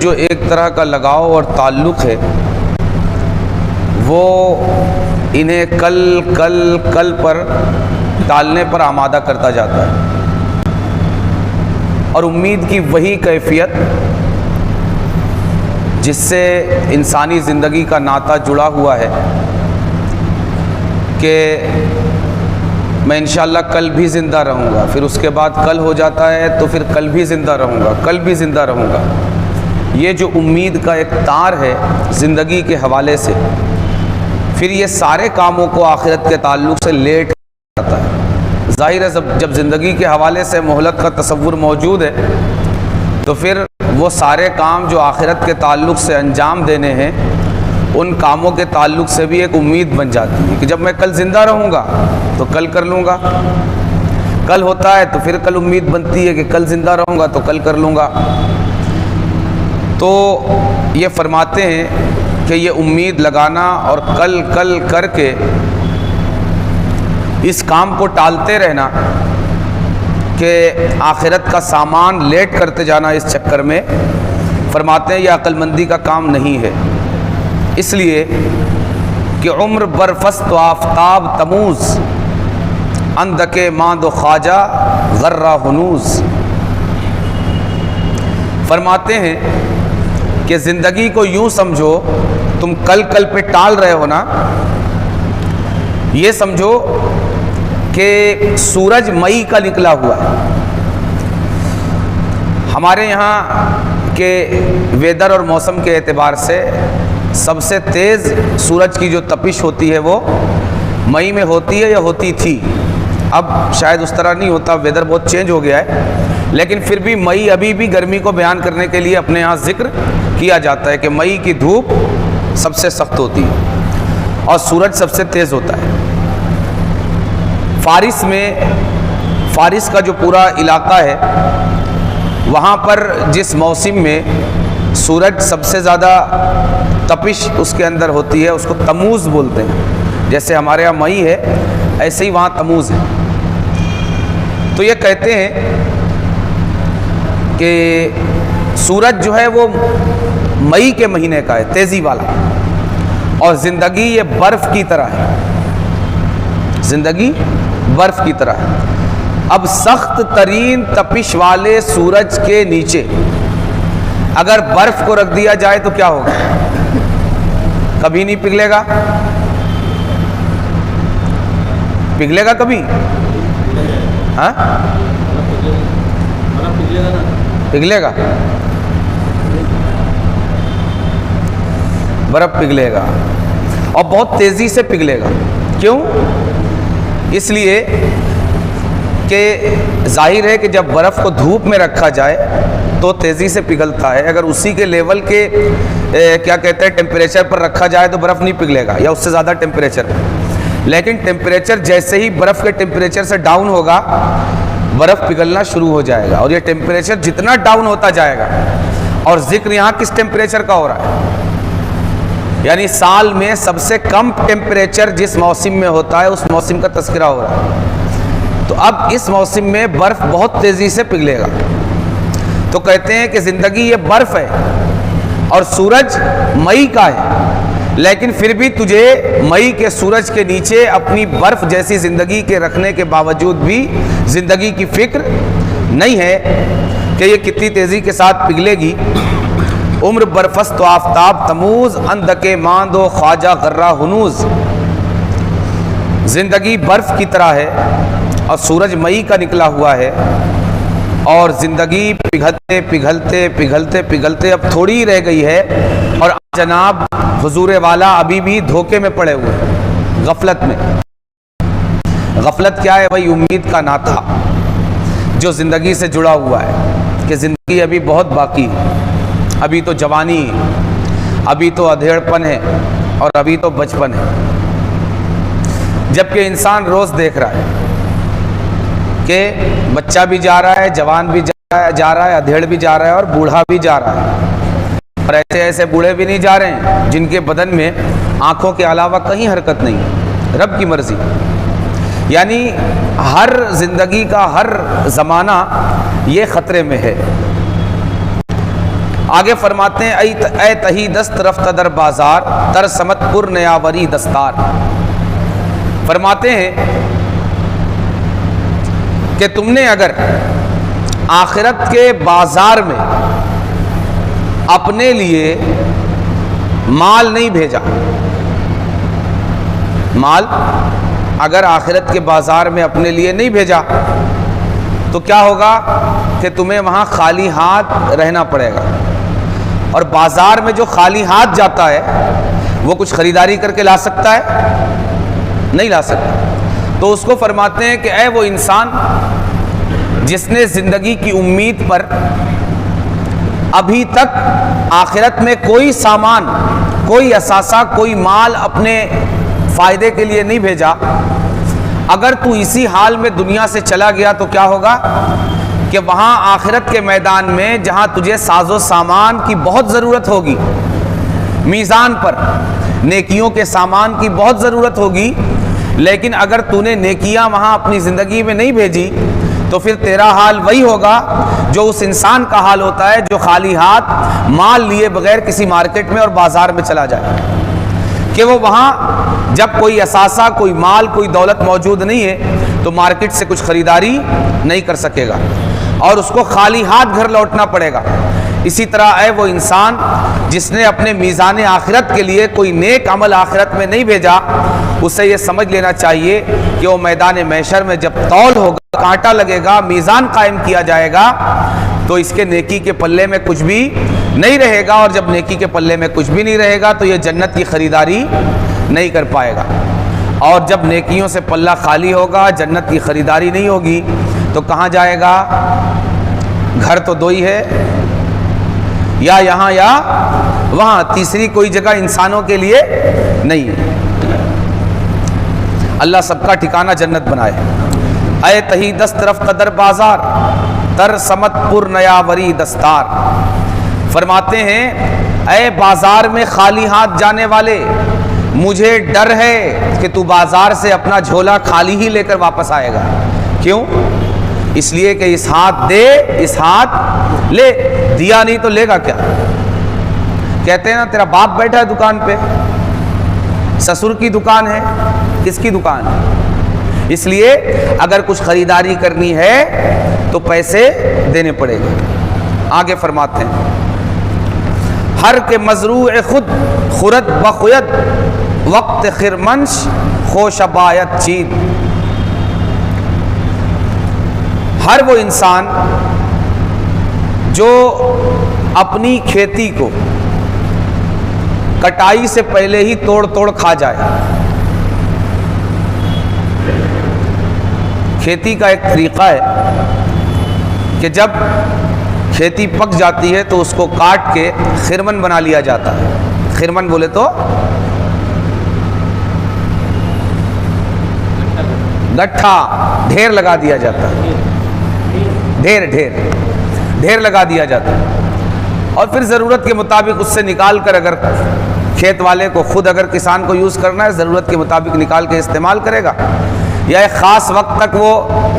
جو ایک طرح کا لگاؤ اور تعلق ہے وہ انہیں کل پر ٹالنے پر آمادہ کرتا جاتا ہے، اور امید کی وہی کیفیت جس سے انسانی زندگی کا ناطہ جڑا ہوا ہے کہ میں انشاءاللہ کل بھی زندہ رہوں گا، پھر اس کے بعد کل ہو جاتا ہے تو پھر کل بھی زندہ رہوں گا، کل بھی زندہ رہوں گا۔ یہ جو امید کا ایک تار ہے زندگی کے حوالے سے، پھر یہ سارے کاموں کو آخرت کے تعلق سے لیٹ جاتا ہے۔ ظاہر ہے جب زندگی کے حوالے سے مہلت کا تصور موجود ہے تو پھر وہ سارے کام جو آخرت کے تعلق سے انجام دینے ہیں ان کاموں کے تعلق سے بھی ایک امید بن جاتی ہے کہ جب میں کل زندہ رہوں گا تو کل کر لوں گا، کل ہوتا ہے تو پھر کل امید بنتی ہے کہ کل زندہ رہوں گا تو کل کر لوں گا۔ تو یہ فرماتے ہیں کہ یہ امید لگانا اور کل کر کے اس کام کو ٹالتے رہنا کہ آخرت کا سامان لیٹ کرتے جانا اس چکر میں، فرماتے ہیں یہ عقل مندی کا کام نہیں ہے، اس لیے کہ عمر برفست و آفتاب تموز، اندک ماند و خواجہ غرہ ہنوز۔ فرماتے ہیں کہ زندگی کو یوں سمجھو، تم کل پہ ٹال رہے ہو نا، یہ سمجھو کہ سورج مئی کا نکلا ہوا ہے۔ ہمارے یہاں کے ویدر اور موسم کے اعتبار سے سب سے تیز سورج کی جو تپش ہوتی ہے وہ مئی میں ہوتی ہے یا ہوتی تھی، اب شاید اس طرح نہیں ہوتا، ویدر بہت چینج ہو گیا ہے، لیکن پھر بھی مئی ابھی بھی گرمی کو بیان کرنے کے لیے اپنے یہاں ذکر کیا جاتا ہے کہ مئی کی دھوپ سب سے سخت ہوتی ہے اور سورج سب سے تیز ہوتا ہے۔ فارس کا جو پورا علاقہ ہے وہاں پر جس موسم میں سورج سب سے زیادہ تپش اس کے اندر ہوتی ہے اس کو تموز بولتے ہیں، جیسے ہمارے یہاں مئی ہے ایسے ہی وہاں تموز ہے۔ تو یہ کہتے ہیں کہ سورج جو ہے وہ مئی کے مہینے کا ہے، تیزی والا، اور زندگی یہ برف کی طرح ہے، زندگی برف کی طرح ہے۔ اب سخت ترین تپش والے سورج کے نیچے اگر برف کو رکھ دیا جائے تو کیا ہوگا؟ کبھی نہیں پگھلے گا، پگھلے گا کبھی؟ ہاں پگھلے گا، برف پگھلے گا اور بہت تیزی سے پگھلے گا۔ کیوں؟ اس لیے کہ ظاہر ہے کہ جب برف کو دھوپ میں رکھا جائے تو تیزی سے پگھلتا ہے، اگر اسی کے لیول کے کیا کہتے ہیں ٹیمپریچر پر رکھا جائے تو برف نہیں پگھلے گا، یا اس سے زیادہ ٹیمپریچر، لیکن ٹیمپریچر جیسے ہی برف کے ٹیمپریچر سے ڈاؤن ہوگا برف پگھلنا شروع ہو جائے گا، اور یہ ٹیمپریچر جتنا ڈاؤن ہوتا جائے گا، اور ذکر یہاں کس ٹیمپریچر کا ہو رہا ہے؟ یعنی سال میں سب سے کم ٹیمپریچر جس موسم میں ہوتا ہے اس موسم کا تذکرہ ہو رہا ہے، تو اب اس موسم میں برف بہت تیزی سے پگھلے گا۔ تو کہتے ہیں کہ زندگی یہ برف ہے اور سورج مئی کا ہے، لیکن پھر بھی تجھے مئی کے سورج کے نیچے اپنی برف جیسی زندگی کے رکھنے کے باوجود بھی زندگی کی فکر نہیں ہے کہ یہ کتنی تیزی کے ساتھ پگھلے گی۔ عمر برفست و آفتاب تموز، اندک ماند و خواجہ غرہ ہنوز۔ زندگی برف کی طرح ہے اور سورج مئی کا نکلا ہوا ہے، اور زندگی پگھلتے اب تھوڑی رہ گئی ہے، اور جناب حضور والا ابھی بھی دھوکے میں پڑے ہوئے ہیں، غفلت میں۔ غفلت کیا ہے بھائی؟ امید کا ناطہ جو زندگی سے جڑا ہوا ہے کہ زندگی ابھی بہت باقی ہے، ابھی تو جوانی ہے، ابھی تو ادھیڑ پن ہے، اور ابھی تو بچپن ہے۔ جبکہ انسان روز دیکھ رہا ہے کہ بچہ بھی جا رہا ہے، جوان بھی جا رہا ہے، ادھیڑ بھی جا رہا ہے، اور بوڑھا بھی جا رہا ہے، اور ایسے بوڑھے بھی نہیں جا رہے ہیں جن کے بدن میں آنکھوں کے علاوہ کہیں حرکت نہیں ہے، رب کی مرضی۔ یعنی ہر زندگی کا ہر زمانہ یہ خطرے میں ہے۔ آگے فرماتے ہیں اے تہی دست رفتہ در بازار تر سمت پر نیاوری دستار. فرماتے ہیں کہ تم نے اگر آخرت کے بازار میں اپنے لیے مال نہیں بھیجا، مال اگر آخرت کے بازار میں اپنے لیے نہیں بھیجا تو کیا ہوگا کہ تمہیں وہاں خالی ہاتھ رہنا پڑے گا. اور بازار میں جو خالی ہاتھ جاتا ہے وہ کچھ خریداری کر کے لا سکتا ہے؟ نہیں لا سکتا. تو اس کو فرماتے ہیں کہ اے وہ انسان جس نے زندگی کی امید پر ابھی تک آخرت میں کوئی سامان، کوئی اثاثہ، کوئی مال اپنے فائدے کے لیے نہیں بھیجا، اگر تو اسی حال میں دنیا سے چلا گیا تو کیا ہوگا کہ وہاں آخرت کے میدان میں جہاں تجھے ساز و سامان کی بہت ضرورت ہوگی، میزان پر نیکیوں کے سامان کی بہت ضرورت ہوگی، لیکن اگر تو نے نیکیاں وہاں اپنی زندگی میں نہیں بھیجی تو پھر تیرا حال وہی ہوگا جو اس انسان کا حال ہوتا ہے جو خالی ہاتھ مال لیے بغیر کسی مارکیٹ میں اور بازار میں چلا جائے، کہ وہ وہاں جب کوئی اثاثہ، کوئی مال، کوئی دولت موجود نہیں ہے تو مارکیٹ سے کچھ خریداری نہیں کر سکے گا اور اس کو خالی ہاتھ گھر لوٹنا پڑے گا. اسی طرح اے وہ انسان جس نے اپنے میزان آخرت کے لیے کوئی نیک عمل آخرت میں نہیں بھیجا، اسے یہ سمجھ لینا چاہیے کہ وہ میدان محشر میں جب تول ہوگا، کانٹا لگے گا، میزان قائم کیا جائے گا تو اس کے نیکی کے پلے میں کچھ بھی نہیں رہے گا، اور جب نیکی کے پلے میں کچھ بھی نہیں رہے گا تو یہ جنت کی خریداری نہیں کر پائے گا. اور جب نیکیوں سے پلہ خالی ہوگا، جنت کی خریداری نہیں ہوگی تو کہاں جائے گا؟ گھر تو دو ہی ہے، یا یہاں یا وہاں، تیسری کوئی جگہ انسانوں کے لیے نہیں ہے. اللہ سب کا ٹھکانہ جنت بنائے. اے تہی دست رفتہ در بازار تر سمت پر نیاوری دستار. فرماتے ہیں اے بازار میں خالی ہاتھ جانے والے، مجھے ڈر ہے کہ تو بازار سے اپنا جھولا خالی ہی لے کر واپس آئے گا. کیوں؟ اس لیے کہ اس ہاتھ دے، اس ہاتھ لے، دیا نہیں تو لے گا کیا؟ کہتے ہیں نا تیرا باپ بیٹھا ہے دکان پہ، سسر کی دکان ہے، کس کی دکان ہے؟ اس لیے اگر کچھ خریداری کرنی ہے تو پیسے دینے پڑے گے. آگے فرماتے ہیں ہر کے مزروع خود خورد بخوید وقت خرمنش خوش بایت چید. ہر وہ انسان جو اپنی کھیتی کو کٹائی سے پہلے ہی توڑ کھا جائے. کھیتی کا ایک طریقہ ہے کہ جب کھیتی پک جاتی ہے تو اس کو کاٹ کے خرمن بنا لیا جاتا ہے. خرمن بولے تو گٹھا، ڈھیر لگا دیا جاتا ہے، ڈھیر لگا دیا جاتا ہے، اور پھر ضرورت کے مطابق اس سے نکال کر اگر کھیت والے کو خود اگر کسان کو یوز کرنا ہے ضرورت کے مطابق نکال کے استعمال کرے گا، یا ایک خاص وقت تک وہ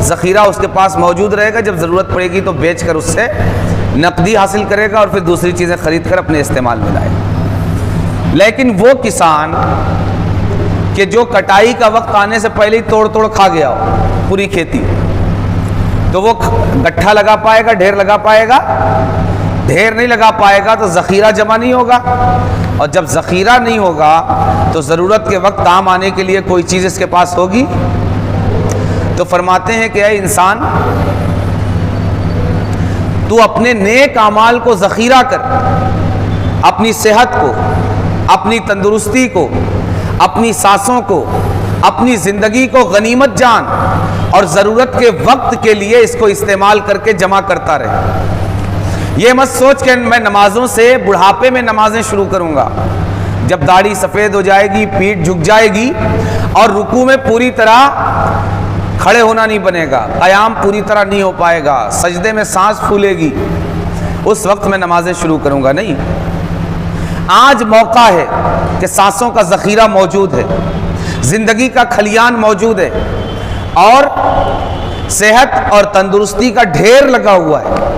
ذخیرہ اس کے پاس موجود رہے گا، جب ضرورت پڑے گی تو بیچ کر اس سے نقدی حاصل کرے گا اور پھر دوسری چیزیں خرید کر اپنے استعمال میں لائے گا. لیکن وہ کسان کہ جو کٹائی کا وقت آنے سے پہلے ہی توڑ کھا گیا ہو پوری کھیتی، تو وہ گٹھا لگا پائے گا، ڈھیر لگا پائے گا؟ ڈھیر نہیں لگا پائے گا تو ذخیرہ جمع نہیں ہوگا، اور جب ذخیرہ نہیں ہوگا تو ضرورت کے وقت کام آنے کے لیے کوئی چیز اس کے پاس ہوگی. تو فرماتے ہیں کہ اے انسان تو اپنے نیک اعمال کو ذخیرہ کر، اپنی صحت کو، اپنی تندرستی کو، اپنی سانسوں کو، اپنی زندگی کو غنیمت جان، اور ضرورت کے وقت کے لیے اس کو استعمال کر کے جمع کرتا رہے. یہ مت سوچ کہ میں نمازوں سے بڑھاپے میں نمازیں شروع کروں گا، جب داڑھی سفید ہو جائے گی، پیٹھ جھک جائے گی اور رکوع میں پوری طرح کھڑے ہونا نہیں بنے گا، قیام پوری طرح نہیں ہو پائے گا، سجدے میں سانس پھولے گی، اس وقت میں نمازیں شروع کروں گا. نہیں، آج موقع ہے کہ سانسوں کا ذخیرہ موجود ہے، زندگی کا کھلیان موجود ہے، اور صحت اور تندرستی کا ڈھیر لگا ہوا ہے.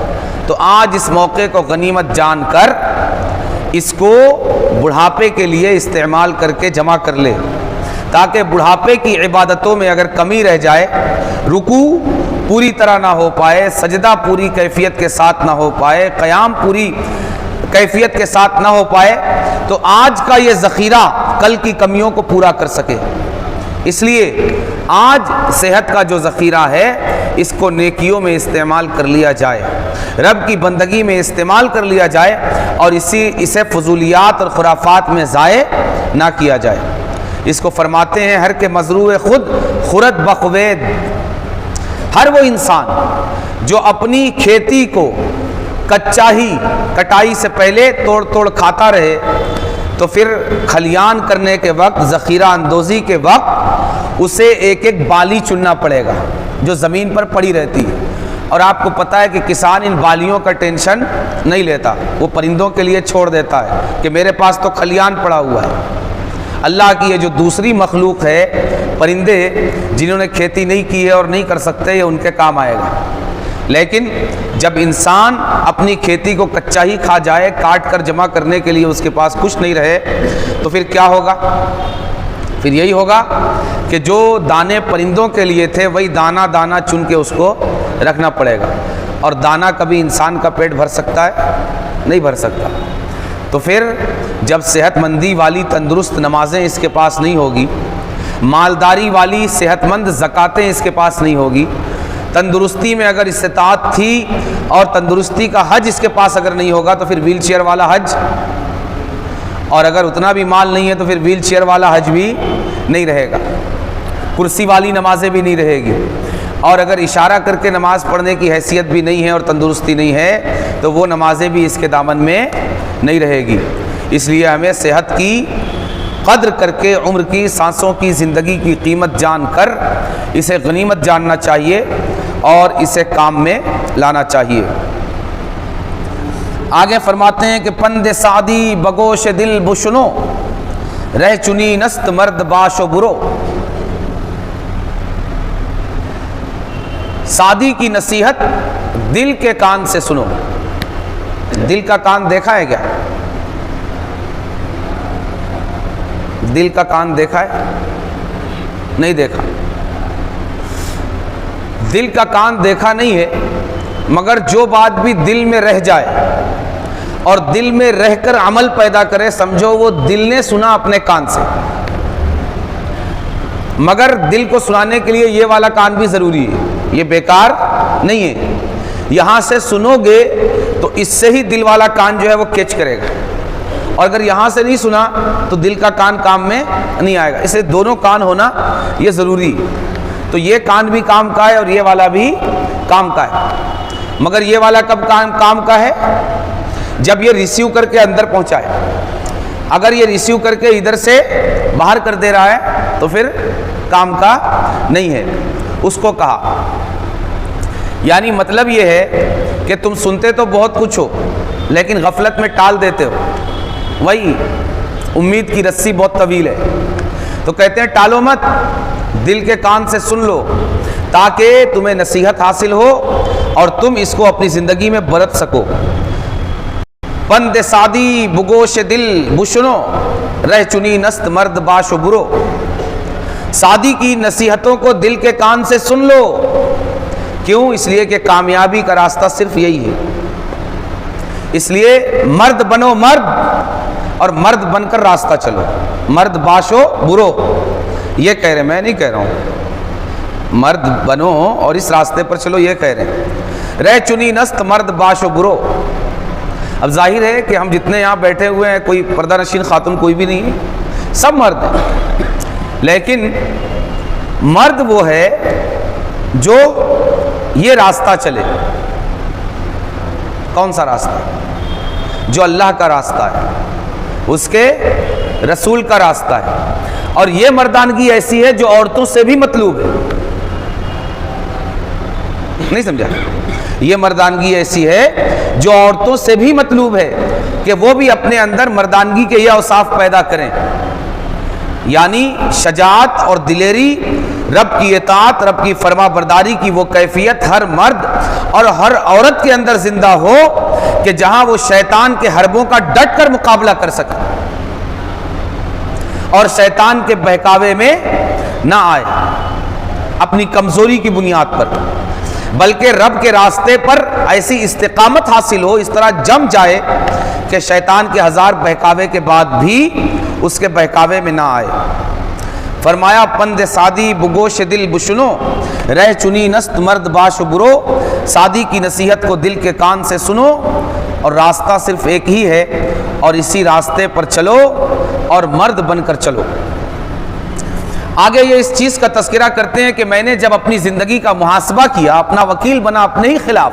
تو تو آج اس موقع کو غنیمت جان کر اس کو بڑھاپے کے لیے استعمال کر کے جمع کر لے، تاکہ بڑھاپے کی عبادتوں میں اگر کمی رہ جائے، رکوع پوری طرح نہ ہو پائے، سجدہ پوری کیفیت کے ساتھ نہ ہو پائے، قیام پوری کیفیت کے ساتھ نہ ہو پائے، تو آج کا یہ ذخیرہ کل کی کمیوں کو پورا کر سکے۔ اس لیے آج صحت کا جو ذخیرہ ہے اس کو نیکیوں میں استعمال کر لیا جائے، رب کی بندگی میں استعمال کر لیا جائے، اور اسے فضولیات اور خرافات میں ضائع نہ کیا جائے۔ اس کو فرماتے ہیں ہر کے مزروع خود خورد بخوید، ہر وہ انسان جو اپنی کھیتی کو کچا ہی کٹائی سے پہلے توڑ توڑ کھاتا رہے، تو پھر کھلیان کرنے کے وقت، ذخیرہ اندوزی کے وقت اسے ایک ایک بالی چننا پڑے گا جو زمین پر پڑی رہتی ہے۔ اور آپ کو پتہ ہے کہ کسان ان بالیوں کا ٹینشن نہیں لیتا، وہ پرندوں کے لیے چھوڑ دیتا ہے کہ میرے پاس تو کھلیان پڑا ہوا ہے۔ اللہ کی یہ جو دوسری مخلوق ہے، پرندے جنہوں نے کھیتی نہیں کی ہے اور نہیں کر سکتے، یہ ان کے کام آئے گا۔ لیکن جب انسان اپنی کھیتی کو کچا ہی کھا جائے، کاٹ کر جمع کرنے کے لیے اس کے پاس کچھ نہیں رہے، تو پھر کیا ہوگا؟ پھر یہی ہوگا کہ جو دانے پرندوں کے لیے تھے وہی دانہ دانہ چن کے اس کو رکھنا پڑے گا، اور دانہ کبھی انسان کا پیٹ بھر سکتا ہے؟ نہیں بھر سکتا۔ تو پھر جب صحت مندی والی تندرست نمازیں اس کے پاس نہیں ہوگی، مالداری والی صحت مند زکاتیں اس کے پاس نہیں ہوگی، تندرستی میں اگر استطاعت تھی اور تندرستی کا حج اس کے پاس اگر نہیں ہوگا، تو پھر ویل چیئر والا حج، اور اگر اتنا بھی مال نہیں ہے تو پھر ویل چیئر والا حج بھی نہیں رہے گا، کرسی والی نمازیں بھی نہیں رہے گی، اور اگر اشارہ کر کے نماز پڑھنے کی حیثیت بھی نہیں ہے اور تندرستی نہیں ہے تو وہ نمازیں بھی اس کے دامن میں نہیں رہے گی۔ اس لیے ہمیں صحت کی قدر کر کے، عمر کی، سانسوں کی، زندگی کی قیمت جان کر اسے غنیمت جاننا چاہیے اور اسے کام میں لانا چاہیے۔ آگے فرماتے ہیں کہ پند سعدی بگوش دل بشنو، رہ چنی نست مرد باش و برو۔ سعدی کی نصیحت دل کے کان سے سنو۔ دل کا کان دیکھا ہے کیا؟ دل کا کان دیکھا ہے؟ نہیں دیکھا۔ دل کا کان دیکھا نہیں ہے، مگر جو بات بھی دل میں رہ جائے اور دل میں رہ کر عمل پیدا کرے، سمجھو وہ دل نے سنا اپنے کان سے۔ مگر دل کو سنانے کے لیے یہ والا کان بھی ضروری ہے، یہ بیکار نہیں ہے۔ یہاں سے سنو گے تو اس سے ہی دل والا کان جو ہے وہ کیچ کرے گا، اور اگر یہاں سے نہیں سنا تو دل کا کان کام میں نہیں آئے گا۔ اس لیے دونوں کان ہونا یہ ضروری ہے۔ تو یہ کان بھی کام کا ہے اور یہ والا بھی کام کا ہے، مگر یہ والا کب کام کا ہے؟ جب یہ ریسیو کر کے اندر پہنچائے۔ اگر یہ ریسیو کر کے ادھر سے باہر کر دے رہا ہے تو پھر کام کا نہیں ہے۔ اس کو کہا، یعنی مطلب یہ ہے کہ تم سنتے تو بہت کچھ ہو لیکن غفلت میں ٹال دیتے ہو۔ وہی امید کی رسی بہت طویل ہے، تو کہتے ہیں ٹالو مت، دل کے کان سے سن لو تاکہ تمہیں نصیحت حاصل ہو اور تم اس کو اپنی زندگی میں برت سکو۔ پند سعدی بگوش دل بشنو، رہ چنی نست مرد باش و برو۔ سعدی کی نصیحتوں کو دل کے کان سے سن لو۔ کیوں؟ اس لیے کہ کامیابی کا راستہ صرف یہی ہے۔ اس لیے مرد بنو مرد، اور مرد بن کر راستہ چلو۔ مرد باش و برو یہ کہہ رہے، میں نہیں کہہ رہا ہوں، مرد بنو اور اس راستے پر چلو یہ کہہ رہے ہیں۔ رہ چنی نست مرد باش و برو۔ اب ظاہر ہے کہ ہم جتنے یہاں بیٹھے ہوئے ہیں کوئی پردہ نشین خاتون کوئی بھی نہیں ہے، سب مرد ہیں، لیکن مرد وہ ہے جو یہ راستہ چلے۔ کون سا راستہ؟ جو اللہ کا راستہ ہے، اس کے رسول کا راستہ ہے، اور یہ مردانگی ایسی ہے جو عورتوں سے بھی مطلوب ہے۔ نہیں سمجھا؟ یہ مردانگی ایسی ہے جو عورتوں سے بھی مطلوب ہے کہ وہ بھی اپنے اندر مردانگی کے یہ اوصاف پیدا کریں، یعنی شجاعت اور دلیری رب کی اطاعت، رب کی فرما برداری کی وہ کیفیت ہر مرد اور ہر عورت کے اندر زندہ ہو کہ جہاں وہ شیطان کے حربوں کا ڈٹ کر مقابلہ کر سکے اور شیطان کے بہکاوے میں نہ آئے اپنی کمزوری کی بنیاد پر، بلکہ رب کے راستے پر ایسی استقامت حاصل ہو، اس طرح جم جائے کہ شیطان کے ہزار بہکاوے کے بعد بھی اس کے بہکاوے میں نہ آئے۔ فرمایا پند سادی بگوش دل بشنو، رہ چنی نست مرد باش برو، سادی کی نصیحت کو دل کے کان سے سنو اور راستہ صرف ایک ہی ہے اور اسی راستے پر چلو اور مرد بن کر چلو۔ آگے یہ اس چیز کا تذکرہ کرتے ہیں کہ میں نے جب اپنی زندگی کا محاسبہ کیا، اپنا وکیل بنا اپنے ہی خلاف،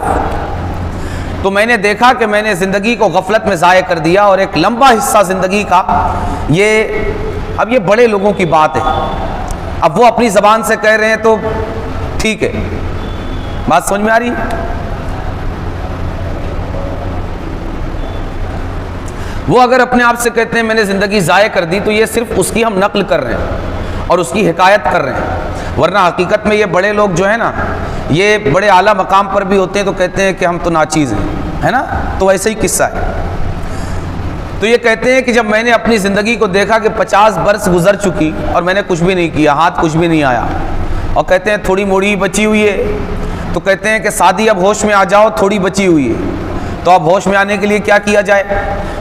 تو میں نے دیکھا کہ میں نے زندگی کو غفلت میں ضائع کر دیا، اور ایک لمبا حصہ زندگی کا اب یہ بڑے لوگوں کی بات ہے، اب وہ اپنی زبان سے کہہ رہے ہیں تو ٹھیک ہے، بات سمجھ میں آ رہی؟ وہ اگر اپنے آپ سے کہتے ہیں میں نے زندگی ضائع کر دی، تو یہ صرف اس کی ہم نقل کر رہے ہیں اور اس کی حکایت کر رہے ہیں، ورنہ حقیقت میں یہ بڑے لوگ جو ہیں نا، یہ بڑے اعلیٰ مقام پر بھی ہوتے ہیں تو کہتے ہیں کہ ہم تو ناچیز ہیں، ہے نا؟ تو ویسے ہی قصہ ہے۔ تو یہ کہتے ہیں کہ جب میں نے اپنی زندگی کو دیکھا کہ 50 برس گزر چکی اور میں نے کچھ بھی نہیں کیا، ہاتھ کچھ بھی نہیں آیا، اور کہتے ہیں تھوڑی موڑی بچی ہوئی ہے، تو کہتے ہیں کہ سادی اب ہوش میں آ جاؤ، تھوڑی بچی ہوئی ہے، تو اب ہوش میں آنے کے لیے کیا کیا جائے؟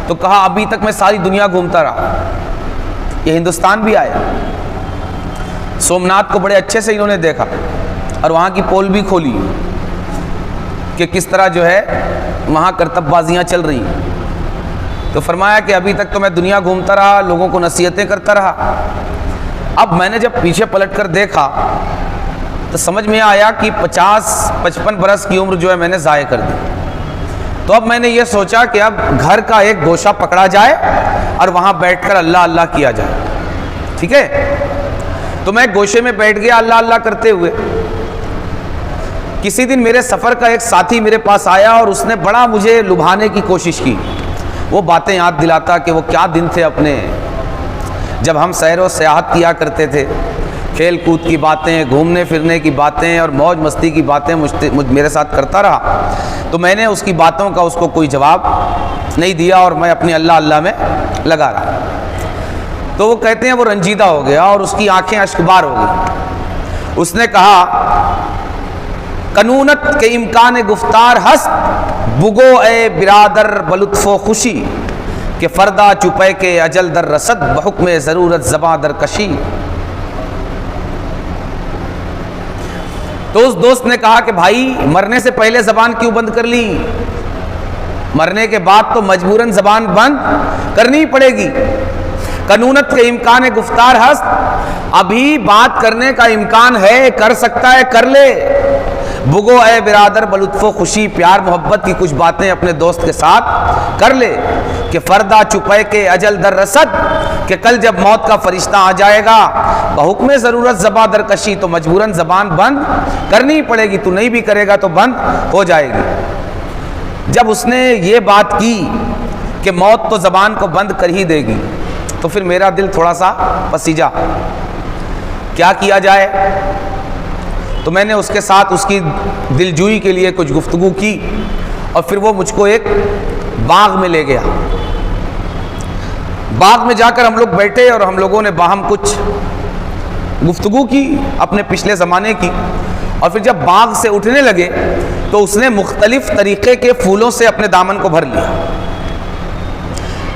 تو کہا ابھی تک میں ساری دنیا گھومتا رہا، یہ ہندوستان بھی آیا، سومناتھ کو بڑے اچھے سے انہوں نے دیکھا اور وہاں کی پول بھی کھولی کہ کس طرح جو ہے وہاں کرتب بازیاں چل رہی ہیں۔ تو فرمایا کہ ابھی تک تو میں دنیا گھومتا رہا، لوگوں کو نصیحتیں کرتا رہا، اب میں نے جب پیچھے پلٹ کر دیکھا تو سمجھ میں آیا کہ 50-55 برس کی عمر جو ہے میں نے ضائع کر دی۔ تو اب میں نے یہ سوچا کہ اب گھر کا ایک گوشہ پکڑا جائے اور وہاں بیٹھ کر اللہ اللہ کیا جائے، ٹھیک ہے؟ تو میں گوشے میں بیٹھ گیا اللہ اللہ کرتے ہوئے۔ کسی دن میرے سفر کا ایک ساتھی میرے پاس آیا اور اس نے بڑا مجھے لبھانے کی کوشش کی، وہ باتیں یاد دلاتا کہ وہ کیا دن تھے اپنے، جب ہم سیر و سیاحت کیا کرتے تھے، کھیل کود کی باتیں، گھومنے پھرنے کی باتیں اور موج مستی کی باتیں میرے ساتھ کرتا رہا۔ تو میں نے اس کی باتوں کا اس کو کوئی جواب نہیں دیا اور میں اپنے اللہ اللہ میں لگا رہا۔ تو وہ کہتے ہیں وہ رنجیدہ ہو گیا اور اس کی آنکھیں اشکبار ہو گئی۔ اس نے کہا قنونت کے امکان گفتار ہست، بگو اے برادر بلطف و خوشی، کہ فردا چپے کے اجل در رسد، بحکم ضرورت زباں در کشی۔ تو اس دوست نے کہا کہ بھائی مرنے سے پہلے زبان کیوں بند کر لی؟ مرنے کے بعد تو مجبوراً زبان بند کرنی پڑے گی۔ قنونت کے امکان گفتار ہست، ابھی بات کرنے کا امکان ہے، کر سکتا ہے کر لے۔ بگو اے برادر بلطف و خوشی، پیار محبت کی کچھ باتیں اپنے دوست کے ساتھ کر لے، کہ فردا چپے کے اجل در رسد، کہ کل جب موت کا فرشتہ آ جائے گا بحکم ضرورت زباں در کشی، تو مجبوراً زبان بند کرنی پڑے گی، تو نہیں بھی کرے گا تو بند ہو جائے گی۔ جب اس نے یہ بات کی کہ موت تو زبان کو بند کر ہی دے گی، تو پھر میرا دل تھوڑا سا پسیجا، کیا کیا جائے؟ تو میں نے اس کے ساتھ اس کی دلجوئی کے لیے کچھ گفتگو کی، اور پھر وہ مجھ کو ایک باغ میں لے گیا۔ باغ میں جا کر ہم لوگ بیٹھے اور ہم لوگوں نے باہم کچھ گفتگو کی اپنے پچھلے زمانے کی، اور پھر جب باغ سے اٹھنے لگے تو اس نے مختلف طریقے کے پھولوں سے اپنے دامن کو بھر لیا۔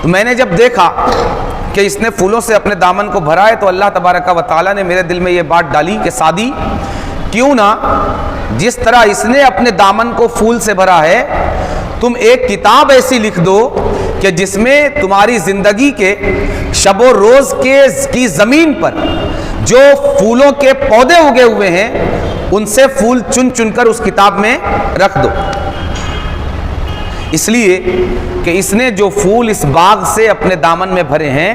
تو میں نے جب دیکھا کہ اس نے پھولوں سے اپنے دامن کو بھرا ہے، تو اللہ تبارک و تعالیٰ نے میرے دل میں یہ بات ڈالی کہ سادی، کیوں نہ جس طرح اس نے اپنے دامن کو پھول سے بھرا ہے، تم ایک کتاب ایسی لکھ دو کہ جس میں تمہاری زندگی کے شب و روز کی زمین پر جو پھولوں کے پودے اگے ہوئے ہیں ان سے پھول چن چن کر اس کتاب میں رکھ دو۔ اس لیے کہ اس نے جو پھول اس باغ سے اپنے دامن میں بھرے ہیں،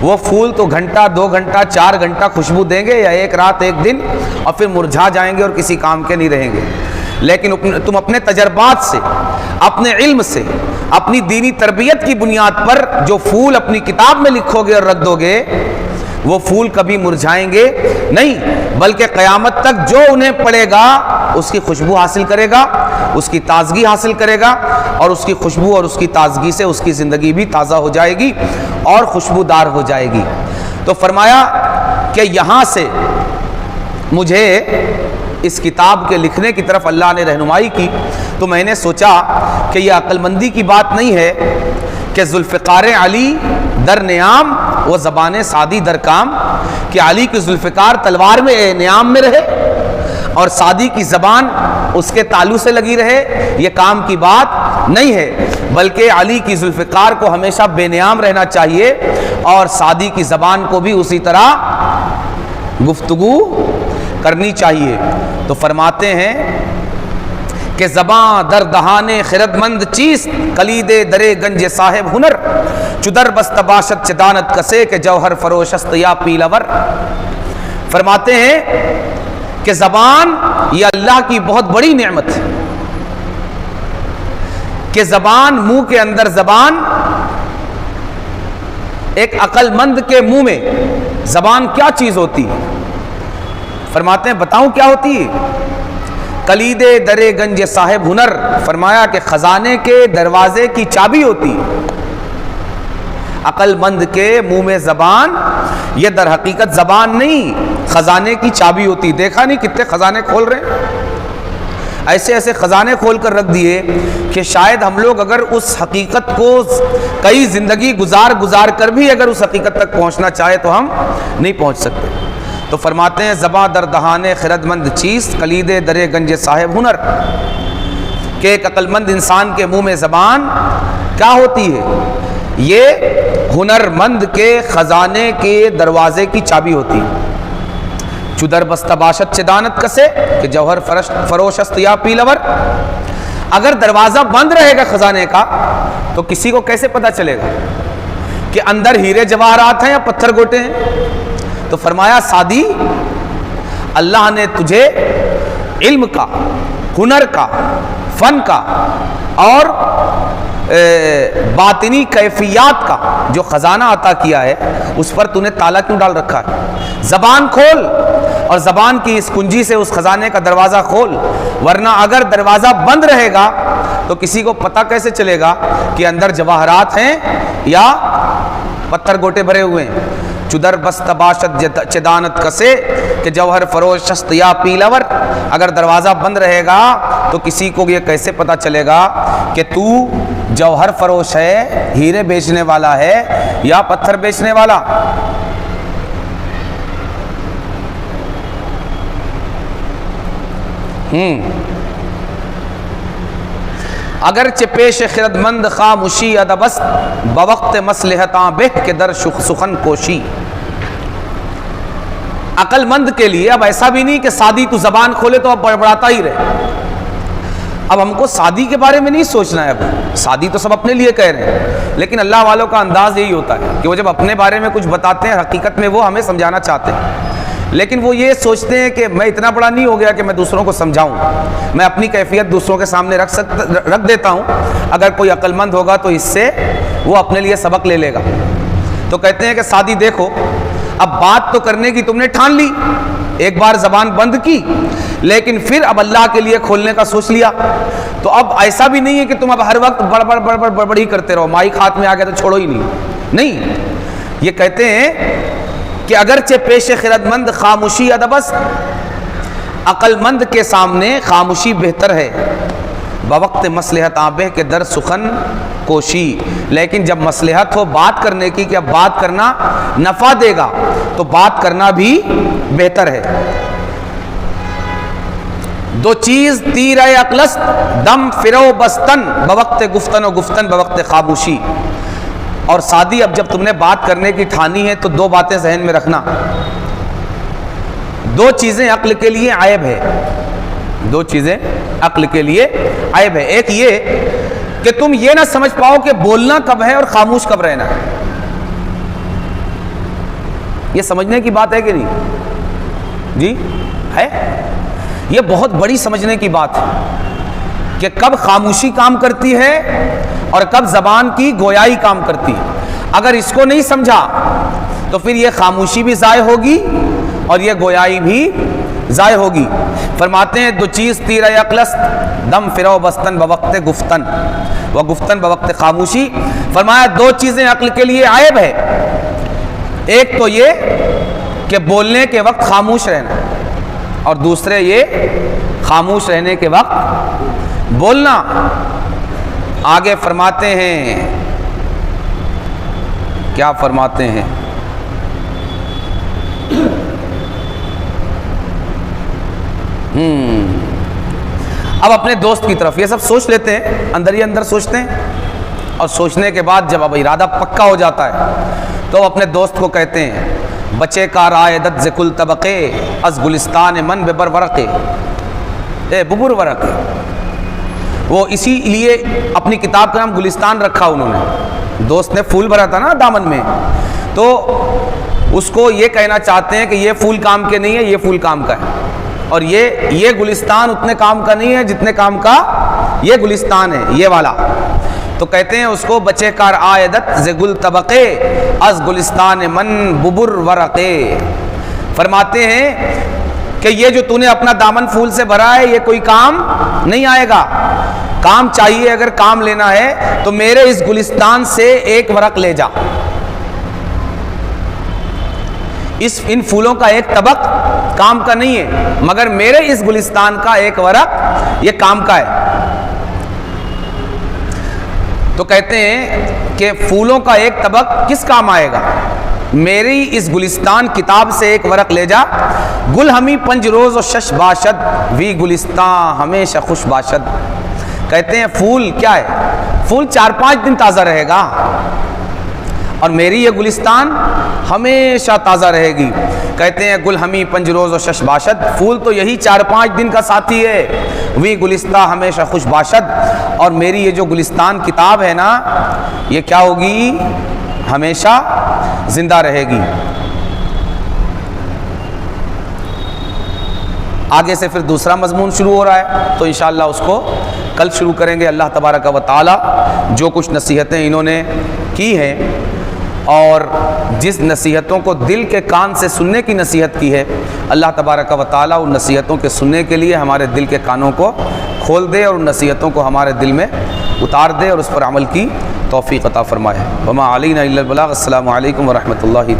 وہ پھول تو گھنٹہ 2 گھنٹہ 4 گھنٹہ خوشبو دیں گے، یا ایک رات ایک دن، اور پھر مرجھا جائیں گے اور کسی کام کے نہیں رہیں گے۔ لیکن تم اپنے تجربات سے، اپنے علم سے، اپنی دینی تربیت کی بنیاد پر جو پھول اپنی کتاب میں لکھو گے اور رکھ دو گے، وہ پھول کبھی مرجھائیں گے نہیں، بلکہ قیامت تک جو انہیں پڑے گا اس کی خوشبو حاصل کرے گا، اس کی تازگی حاصل کرے گا، اور اس کی خوشبو اور اس کی تازگی سے اس کی زندگی بھی تازہ ہو جائے گی اور خوشبودار ہو جائے گی۔ تو فرمایا کہ یہاں سے مجھے اس کتاب کے لکھنے کی طرف اللہ نے رہنمائی کی، تو میں نے سوچا کہ یہ عقل مندی کی بات نہیں ہے کہ ذوالفقار علی در نیام و زبان سعدی در کام، کہ علی کی ذوالفقار تلوار میں نیام میں رہے اور سعدی کی زبان اس کے تالو سے لگی رہے، یہ کام کی بات نہیں ہے، بلکہ علی کی ذوالفقار کو ہمیشہ بے نیام رہنا چاہیے اور سعدی کی زبان کو بھی اسی طرح گفتگو کرنی چاہیے۔ تو فرماتے ہیں کہ زباں در دہان خرد مند چیست، کلید درے گنج صاحب ہنر، چدر بست باشد چدانت کسے کہ جوہر فروش است یا پیلور۔ فرماتے ہیں کہ زبان یہ اللہ کی بہت بڑی نعمت ہے، کہ زبان، منہ کے اندر زبان، ایک عقل مند کے منہ میں زبان کیا چیز ہوتی ہے؟ فرماتے ہیں بتاؤں کیا ہوتی ہے؟ کلید درے گنج صاحب ہنر، فرمایا کہ خزانے کے دروازے کی چابی ہوتی ہے۔ عقل مند کے منہ میں زبان، یہ در حقیقت زبان نہیں، خزانے کی چابی ہوتی۔ دیکھا نہیں کتنے خزانے کھول رہے ہیں، ایسے ایسے خزانے کھول کر رکھ دیے کہ شاید ہم لوگ اگر اس حقیقت کو کئی زندگی گزار کر بھی اگر اس حقیقت تک پہنچنا چاہے تو ہم نہیں پہنچ سکتے۔ تو فرماتے ہیں زباں در دہانے خرد مند چیز، کلید درے گنج صاحب ہنر، کہ ایک عقل مند انسان کے منہ میں زبان کیا ہوتی ہے؟ یہ ہنر مند کے خزانے کے دروازے کی چابی ہوتی ہے۔ چدر بستہ باشد چدانت کسے کہ جوہر فروش است یا پیلور، اگر دروازہ بند رہے گا خزانے کا تو کسی کو کیسے پتا چلے گا کہ اندر ہیرے جواہرات ہیں یا پتھر گوٹے ہیں؟ تو فرمایا سعدی، اللہ نے تجھے علم کا، ہنر کا، فن کا اور باطنی کیفیات کا جو خزانہ عطا کیا ہے، اس پر تو نے تالا کیوں ڈال رکھا ہے؟ زبان کھول اور زبان کی اس کنجی سے اس خزانے کا دروازہ کھول، ورنہ اگر دروازہ بند رہے گا تو کسی کو پتہ کیسے چلے گا کہ اندر جواہرات ہیں یا پتھر گوٹے بھرے ہوئے ہیں؟ چدر بست باشد چدانت کسے کہ جوہر فروش است یا پیلور، اگر دروازہ بند رہے گا تو کسی کو یہ کیسے پتا چلے گا کہ تو جوہر فروش ہے، ہیرے بیچنے والا ہے یا پتھر بیچنے والا؟ اگرچہ پیش خردمند خاموشی ادبست، بوقت مصلحتاں بہ کے در سخن کوشی۔ عقل مند کے لیے اب ایسا بھی نہیں کہ سعدی تو زبان کھولے تو اب بڑبڑاتا ہی رہے، اب ہم کو سعدی کے بارے میں نہیں سوچنا ہے، اب سعدی تو سب اپنے لیے کہہ رہے ہیں، لیکن اللہ والوں کا انداز یہی ہوتا ہے کہ وہ جب اپنے بارے میں کچھ بتاتے ہیں حقیقت میں وہ ہمیں سمجھانا چاہتے ہیں، لیکن وہ یہ سوچتے ہیں کہ میں اتنا بڑا نہیں ہو گیا کہ میں دوسروں کو سمجھاؤں، میں اپنی کیفیت دوسروں کے سامنے رکھ دیتا ہوں، اگر کوئی عقل مند ہوگا تو اس سے وہ اپنے لیے سبق لے لے گا۔ تو کہتے ہیں کہ سعدی دیکھو، اب بات تو کرنے کی تم نے ٹھان لی، ایک بار زبان بند کی، لیکن پھر اب اللہ کے لیے کھولنے کا سوچ لیا، تو اب ایسا بھی نہیں ہے کہ تم اب ہر وقت بڑبڑ ہی کرتے رہو، مائک ہاتھ میں آ گیا تو چھوڑو ہی نہیں۔ یہ کہتے ہیں کہ اگرچہ پیش خردمند خاموشی ادبست، عقل مند کے سامنے خاموشی بہتر ہے، بوقت مصلحت آبہ کے در سخن کوشی، لیکن جب مصلحت ہو بات کرنے کی کہ اب بات کرنا نفع دے گا تو بات کرنا بھی بہتر ہے۔ دو چیز تیر عقلست، دم فرو بستن، بوقت گفتن و گفتن بوقت خاموشی۔ اور سعدی اب جب تم نے بات کرنے کی ٹھانی ہے تو دو باتیں ذہن میں رکھنا، دو چیزیں عقل کے لیے عیب ہے، دو چیزیں عقل کے لیے عیب ہے۔ ایک یہ کہ تم یہ نہ سمجھ پاؤ کہ بولنا کب ہے اور خاموش کب رہنا ہے، یہ سمجھنے کی بات ہے کہ نہیں؟ جی ہے، یہ بہت بڑی سمجھنے کی بات ہے کہ کب خاموشی کام کرتی ہے اور کب زبان کی گویائی کام کرتی ہے۔ اگر اس کو نہیں سمجھا تو پھر یہ خاموشی بھی ضائع ہوگی اور یہ گویائی بھی ضائع ہوگی۔ فرماتے ہیں دو چیز تیرہ اقلست، دم فرو بستن بوقت گفتن و گفتن بوقت خاموشی۔ فرمایا دو چیزیں عقل کے لیے عیب ہے، ایک تو یہ کہ بولنے کے وقت خاموش رہنا، اور دوسرے یہ خاموش رہنے کے وقت بولنا۔ آگے فرماتے ہیں، کیا فرماتے ہیں؟ اب اپنے دوست کی طرف، یہ سب سوچ لیتے ہیں، اندر ہی اندر سوچتے ہیں، اور سوچنے کے بعد جب اب ارادہ پکا ہو جاتا ہے تو اپنے دوست کو کہتے ہیں بچے کا رائے دد ذکل طبقے از گلستان من ببر ورقے، اے ببر ورقے۔ وہ اسی لیے اپنی کتاب کا نام گلستان رکھا انہوں نے، دوست نے پھول بھرا تھا نا دامن میں، تو اس کو یہ کہنا چاہتے ہیں کہ یہ پھول کام کے نہیں ہے، یہ پھول کام کا ہے، اور یہ گلستان اتنے کام کا نہیں ہے جتنے کام کا یہ گلستان ہے، یہ والا۔ تو کہتے ہیں اس کو بچے کار آیدت ز گل طبقے از گلستان من ببر ورقے۔ فرماتے ہیں کہ یہ جو تو نے اپنا دامن پھول سے بھرا ہے یہ کوئی کام نہیں آئے گا، کام چاہیے، اگر کام لینا ہے تو میرے اس گلستان سے ایک ورق لے جا، ان پھولوں کا ایک طبق کام کا نہیں ہے، مگر میرے اس گلستان کا ایک ورق یہ کام کا ہے۔ تو کہتے ہیں کہ پھولوں کا ایک طبق کس کام آئے گا؟ میری اس گلستان کتاب سے ایک ورق لے جا، گل ہمی پنج روز و شش باشد وی گلستان ہمیشہ خوش باشد۔ کہتے ہیں پھول کیا ہے؟ پھول 4-5 دن تازہ رہے گا، اور میری یہ گلستان ہمیشہ تازہ رہے گی۔ کہتے ہیں گل ہمی پنج روز و شش باشد، پھول تو یہی 4-5 دن کا ساتھی ہے، وی گلستہ ہمیشہ خوش باشد، اور میری یہ جو گلستان کتاب ہے نا یہ کیا ہوگی؟ ہمیشہ زندہ رہے گی۔ آگے سے پھر دوسرا مضمون شروع ہو رہا ہے، تو انشاءاللہ اس کو کل شروع کریں گے۔ اللہ تبارک و تعالی جو کچھ نصیحتیں انہوں نے کی ہیں اور جس نصیحتوں کو دل کے کان سے سننے کی نصیحت کی ہے، اللہ تبارک و تعالی ان نصیحتوں کے سننے کے لیے ہمارے دل کے کانوں کو کھول دے اور ان نصیحتوں کو ہمارے دل میں اتار دے اور اس پر عمل کی توفیق عطا فرمائے۔ وما علینا الا البلاغ۔ السلام علیکم ورحمۃ اللہ۔